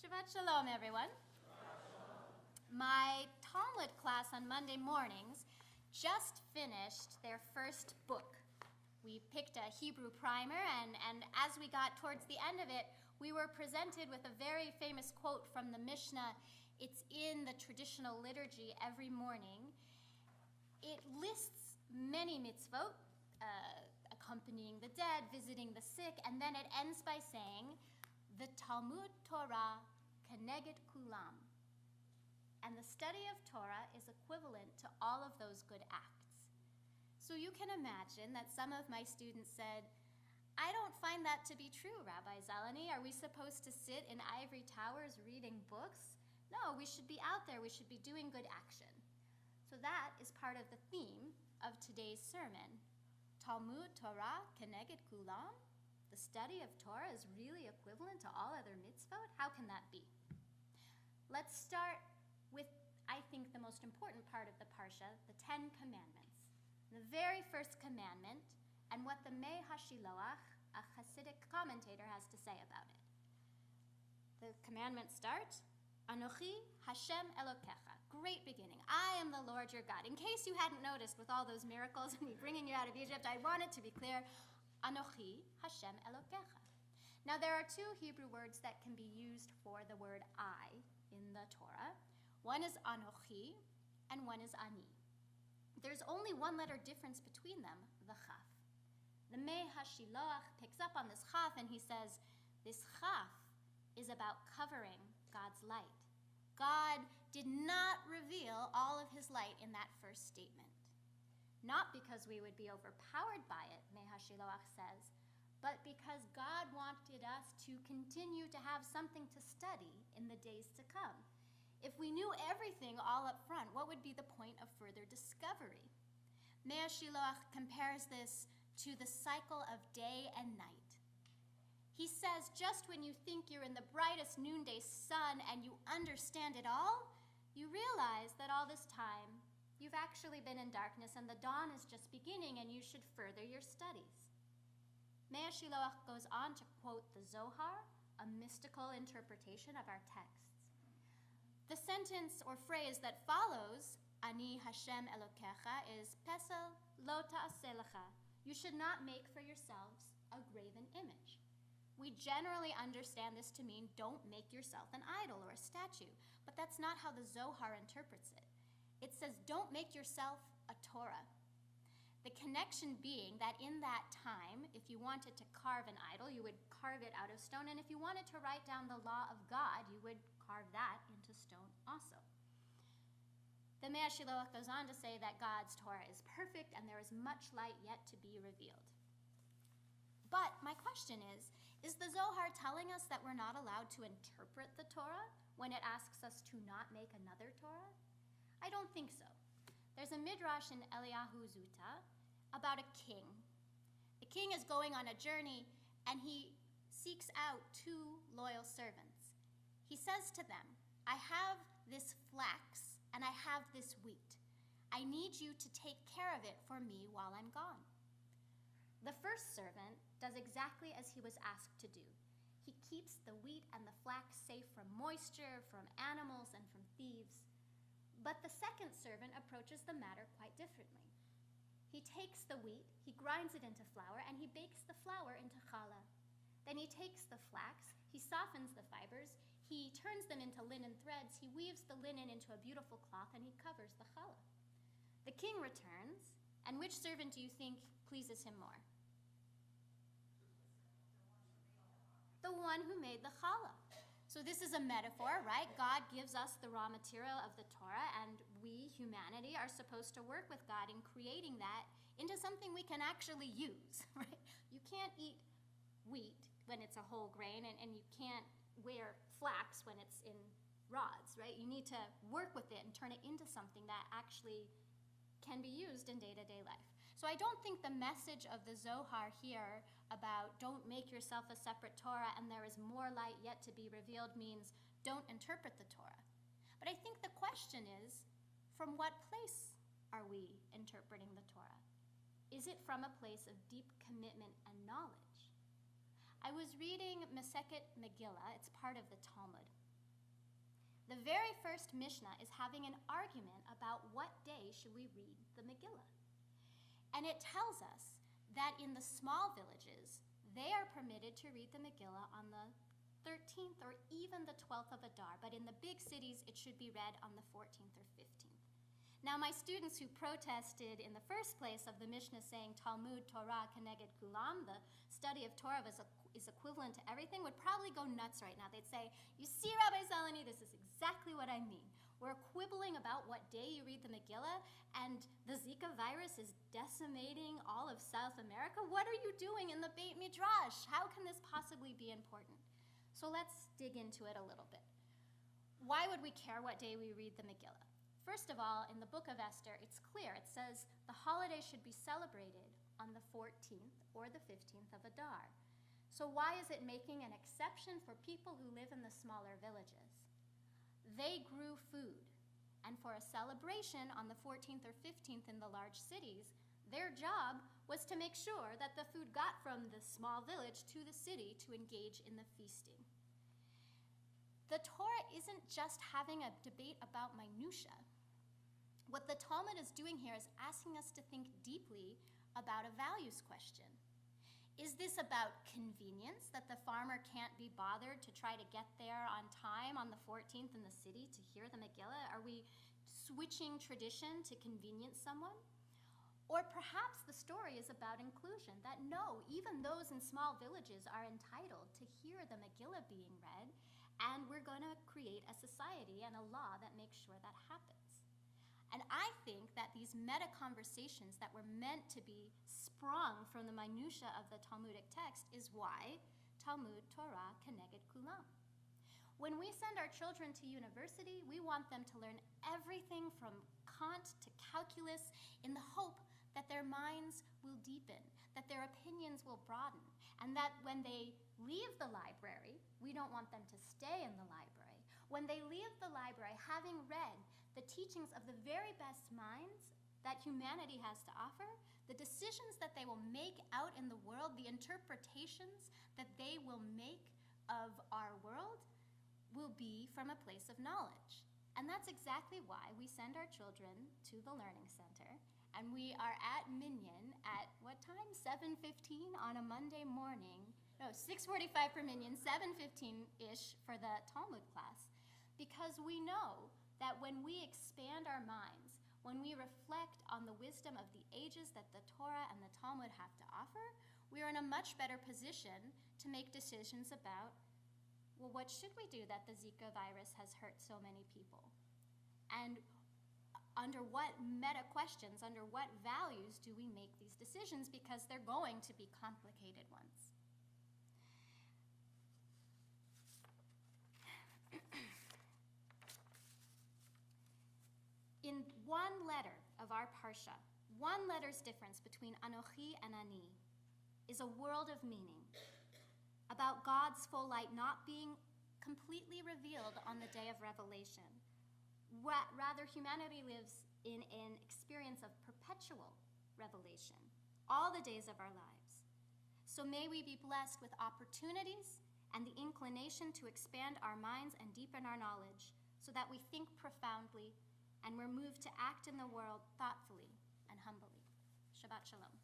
Shabbat Shalom, everyone. My Talmud class on Monday mornings just finished their first book. We picked a Hebrew primer, and as we got towards the end of it, we were presented with a very famous quote from the Mishnah. It's in the traditional liturgy every morning. It lists many mitzvot, accompanying the dead, visiting the sick, and then it ends by saying, the Talmud Torah keneged kulam. And the study of Torah is equivalent to all of those good acts. So you can imagine that some of my students said, I don't find that to be true, Rabbi Zelony. Are we supposed to sit in ivory towers reading books? No, we should be out there. We should be doing good action. So that is part of the theme of today's sermon. Talmud Torah keneged kulam. The study of Torah is really equivalent to all other mitzvot? How can that be? Let's start with, I think, the most important part of the Parsha, the 10 Commandments. The very first commandment, and what the Mei HaShiloach, a Hasidic commentator, has to say about it. The commandment starts, Anochi Hashem Elokecha. Great beginning. I am the Lord your God. In case you hadn't noticed with all those miracles and me bringing you out of Egypt, I want it to be clear, Anochi Hashem Elokecha. Now there are two Hebrew words that can be used for the word I in the Torah. One is Anochi and one is Ani. There's only one letter difference between them, the Chaf. The Mei HaShiloach picks up on this Chaf and he says, this Chaf is about covering God's light. God did not reveal all of his light in that first statement. Not because we would be overpowered by it, Mei HaShiloach says, but because God wanted us to continue to have something to study in the days to come. If we knew everything all up front, what would be the point of further discovery? Mei HaShiloach compares this to the cycle of day and night. He says, just when you think you're in the brightest noonday sun and you understand it all, you realize that all this time you've actually been in darkness and the dawn is just beginning and you should further your studies. Mei HaShiloach goes on to quote the Zohar, a mystical interpretation of our texts. The sentence or phrase that follows, Ani Hashem Elokecha, is Pesel lo ta'aseh lecha. You should not make for yourselves a graven image. We generally understand this to mean don't make yourself an idol or a statue, but that's not how the Zohar interprets it. It says don't make yourself a Torah. The connection being that in that time, if you wanted to carve an idol, you would carve it out of stone, and if you wanted to write down the law of God, you would carve that into stone also. The Mei HaShiloach goes on to say that God's Torah is perfect and there is much light yet to be revealed. But my question is the Zohar telling us that we're not allowed to interpret the Torah when it asks us to not make another Torah? I don't think so. There's a midrash in Eliyahu Zuta about a king. The king is going on a journey and he seeks out two loyal servants. He says to them, I have this flax and I have this wheat. I need you to take care of it for me while I'm gone. The first servant does exactly as he was asked to do. He keeps the wheat and the flax safe from moisture, from animals, and from thieves. But the second servant approaches the matter quite differently. He takes the wheat, he grinds it into flour, and he bakes the flour into challah. Then he takes the flax, he softens the fibers, he turns them into linen threads, he weaves the linen into a beautiful cloth, and he covers the challah. The king returns, and which servant do you think pleases him more? The one who made the challah. So this is a metaphor, right? God gives us the raw material of the Torah, and we, humanity, are supposed to work with God in creating that into something we can actually use, right? You can't eat wheat when it's a whole grain, and you can't wear flax when it's in rods, right? You need to work with it and turn it into something that actually can be used in day-to-day life. So I don't think the message of the Zohar here about don't make yourself a separate Torah and there is more light yet to be revealed means don't interpret the Torah. But I think the question is, from what place are we interpreting the Torah? Is it from a place of deep commitment and knowledge? I was reading Masechet Megillah, it's part of the Talmud, The very first Mishnah is having an argument about what day should we read the Megillah. And it tells us that in the small villages, they are permitted to read the Megillah on the 13th or even the 12th of Adar, but in the big cities, it should be read on the 14th or 15th. Now, my students who protested in the first place of the Mishnah saying Talmud Torah keneged kulam, the study of Torah is equivalent to everything, would probably go nuts right now. They'd say, you see, Rabbi Zelony, this is exactly what I mean. We're quibbling about what day you read the Megillah, and the Zika virus is decimating all of South America. What are you doing in the Beit Midrash? How can this possibly be important? So let's dig into it a little bit. Why would we care what day we read the Megillah? First of all, in the book of Esther, it's clear. It says the holiday should be celebrated on the 14th or the 15th of Adar. So why is it making an exception for people who live in the smaller villages? They grew food, and for a celebration on the 14th or 15th in the large cities, their job was to make sure that the food got from the small village to the city to engage in the feasting. The Torah isn't just having a debate about minutia. What the Talmud is doing here is asking us to think deeply about a values question. Is this about convenience, that the farmer can't be bothered to try to get there on time on the 14th in the city to hear the Megillah? Are we switching tradition to convenience someone? Or perhaps the story is about inclusion, that no, even those in small villages are entitled to hear the Megillah being read, and we're going to create a society and a law that makes sure that happens. And I think that these meta-conversations that were meant to be sprung from the minutia of the Talmudic text is why Talmud Torah keneged kulam. When we send our children to university, we want them to learn everything from Kant to calculus in the hope that their minds will deepen, that their opinions will broaden, and that when they leave the library, we don't want them to stay in the library. When they leave the library having read the teachings of the very best minds that humanity has to offer, the decisions that they will make out in the world, the interpretations that they will make of our world will be from a place of knowledge. And that's exactly why we send our children to the Learning Center, and we are at Minyan at what time? 7:15 on a Monday morning. No, 6:45 for Minyan, 7:15-ish for the Talmud class, because we know that when we expand our minds, when we reflect on the wisdom of the ages that the Torah and the Talmud have to offer, we are in a much better position to make decisions about, well, what should we do that the Zika virus has hurt so many people? And under what meta questions, under what values do we make these decisions, because they're going to be complicated ones. In one letter of our parsha, one letter's difference between Anochi and Ani is a world of meaning about God's full light not being completely revealed on the day of revelation. Rather, humanity lives in an experience of perpetual revelation all the days of our lives. So may we be blessed with opportunities and the inclination to expand our minds and deepen our knowledge so that we think profoundly and we're moved to act in the world thoughtfully and humbly. Shabbat Shalom.